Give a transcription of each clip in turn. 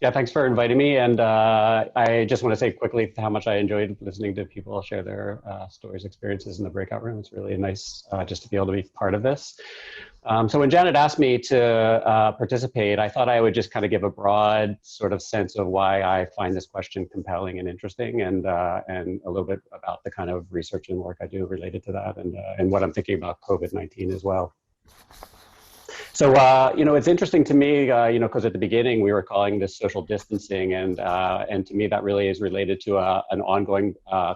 Yeah, thanks for inviting me. And I just want to say quickly how much I enjoyed listening to people share their stories, experiences in the breakout room. It's really nice just to be able to be part of this. So when Janet asked me to participate, I thought I would just kind of give a broad sort of sense of why I find this question compelling and interesting, and a little bit about the kind of research and work I do related to that, and what I'm thinking about COVID-19 as well. So, it's interesting to me, because at the beginning we were calling this social distancing, and to me that really is related to an ongoing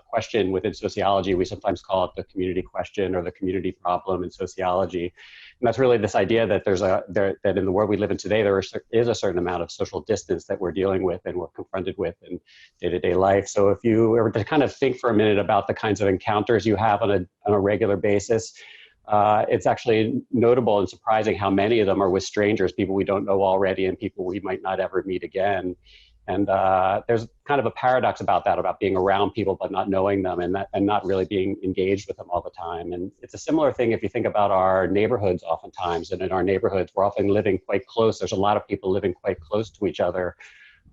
question within sociology. We sometimes call it the community question or the community problem in sociology. And that's really this idea that that in the world we live in today, there is a certain amount of social distance that we're dealing with and we're confronted with in day-to-day life. So if you were to kind of think for a minute about the kinds of encounters you have on a regular basis, it's actually notable and surprising how many of them are with strangers, people we don't know already and people we might not ever meet again. And there's kind of a paradox about that, about being around people but not knowing them and not really being engaged with them all the time. And it's a similar thing if you think about our neighborhoods oftentimes. And in our neighborhoods, we're often living quite close. There's a lot of people living quite close to each other.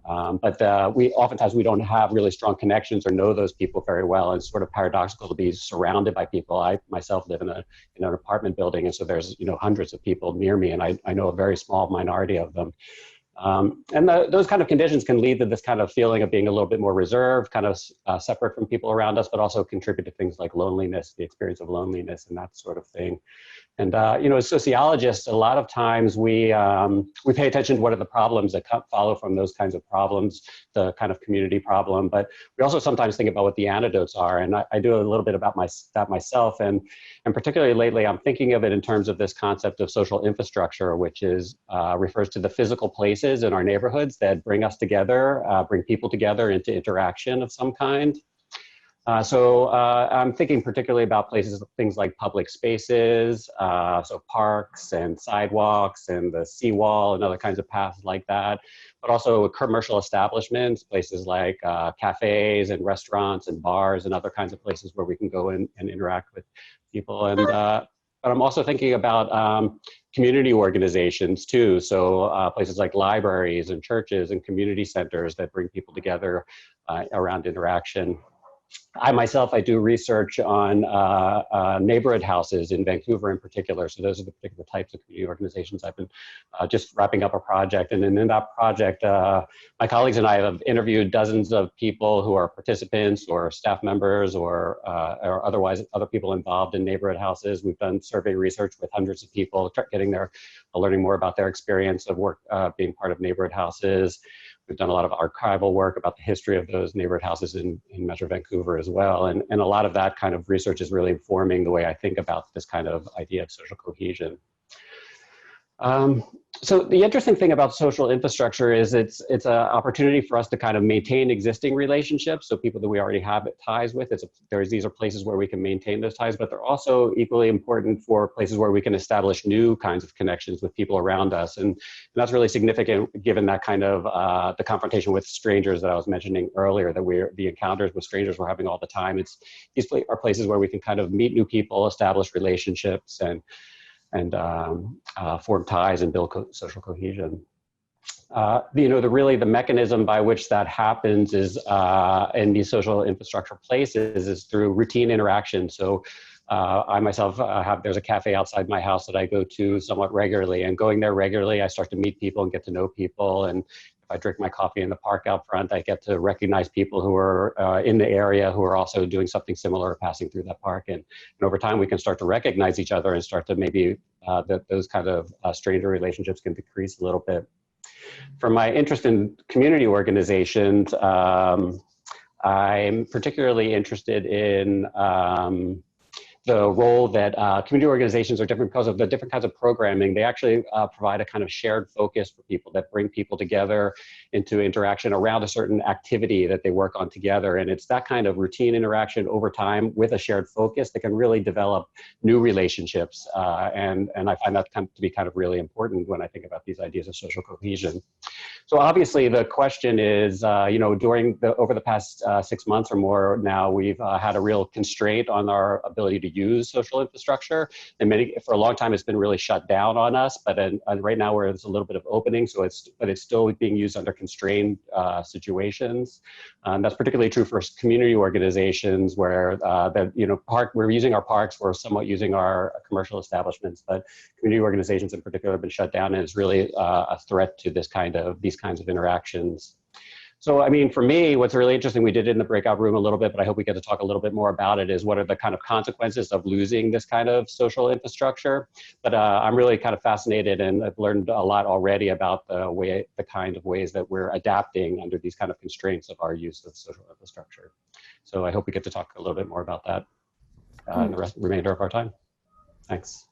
But oftentimes we don't have really strong connections or know those people very well. And it's sort of paradoxical to be surrounded by people. I myself live in an apartment building, and so there's hundreds of people near me, and I know a very small minority of them. Those kind of conditions can lead to this kind of feeling of being a little bit more reserved, kind of separate from people around us, but also contribute to things like loneliness, the experience of loneliness, and that sort of thing. And as sociologists, a lot of times we pay attention to what are the problems that follow from those kinds of problems, the kind of community problem. But we also sometimes think about what the antidotes are. And I do a little bit about that myself. And particularly lately, I'm thinking of it in terms of this concept of social infrastructure, which refers to the physical places in our neighborhoods that bring us together, bring people together into interaction of some kind. So I'm thinking particularly about things like public spaces, so parks and sidewalks and the seawall and other kinds of paths like that, but also commercial establishments, places like cafes and restaurants and bars and other kinds of places where we can go and interact with people. But I'm also thinking about community organizations too. So places like libraries and churches and community centers that bring people together around interaction. I do research on neighborhood houses in Vancouver in particular. So those are the particular types of community organizations. I've been just wrapping up a project. And then in that project, my colleagues and I have interviewed dozens of people who are participants or staff members or otherwise other people involved in neighborhood houses. We've done survey research with hundreds of people, learning more about their experience of work being part of neighborhood houses. We've done a lot of archival work about the history of those neighborhood houses in Metro Vancouver as well. And a lot of that kind of research is really informing the way I think about this kind of idea of social cohesion. So the interesting thing about social infrastructure is it's an opportunity for us to kind of maintain existing relationships. So people that we already have ties with, these are places where we can maintain those ties, but they're also equally important for places where we can establish new kinds of connections with people around us. And that's really significant given that kind of the confrontation with strangers that I was mentioning earlier, that the encounters with strangers we're having all the time. These are places where we can kind of meet new people, establish relationships, and form ties and build social cohesion. The mechanism by which that happens is in these social infrastructure places is through routine interaction. So I myself there's a cafe outside my house that I go to somewhat regularly, and going there regularly, I start to meet people and get to know people. And if I drink my coffee in the park out front, I get to recognize people who are in the area who are also doing something similar, passing through that park. And over time, we can start to recognize each other and start to maybe those kind of stranger relationships can decrease a little bit. For my interest in community organizations, I'm particularly interested in the role that community organizations are different because of the different kinds of programming. They actually provide a kind of shared focus for people that bring people together into interaction around a certain activity that they work on together. And it's that kind of routine interaction over time with a shared focus that can really develop new relationships. And I find that to be kind of really important when I think about these ideas of social cohesion. So obviously the question is, over the past 6 months or more now, we've had a real constraint on our ability to use social infrastructure. And for a long time, it's been really shut down on us, but right now there's a little bit of opening, but it's still being used under constrained situations. That's particularly true for community organizations where we're using our parks, we're somewhat using our commercial establishments, but community organizations in particular have been shut down, and it's really a threat to these kinds of interactions. So, I mean, for me, what's really interesting, we did it in the breakout room a little bit, but I hope we get to talk a little bit more about it, is what are the kind of consequences of losing this kind of social infrastructure. But I'm really kind of fascinated, and I've learned a lot already about the kind of ways that we're adapting under these kind of constraints of our use of social infrastructure. So I hope we get to talk a little bit more about that in the remainder of our time. Thanks.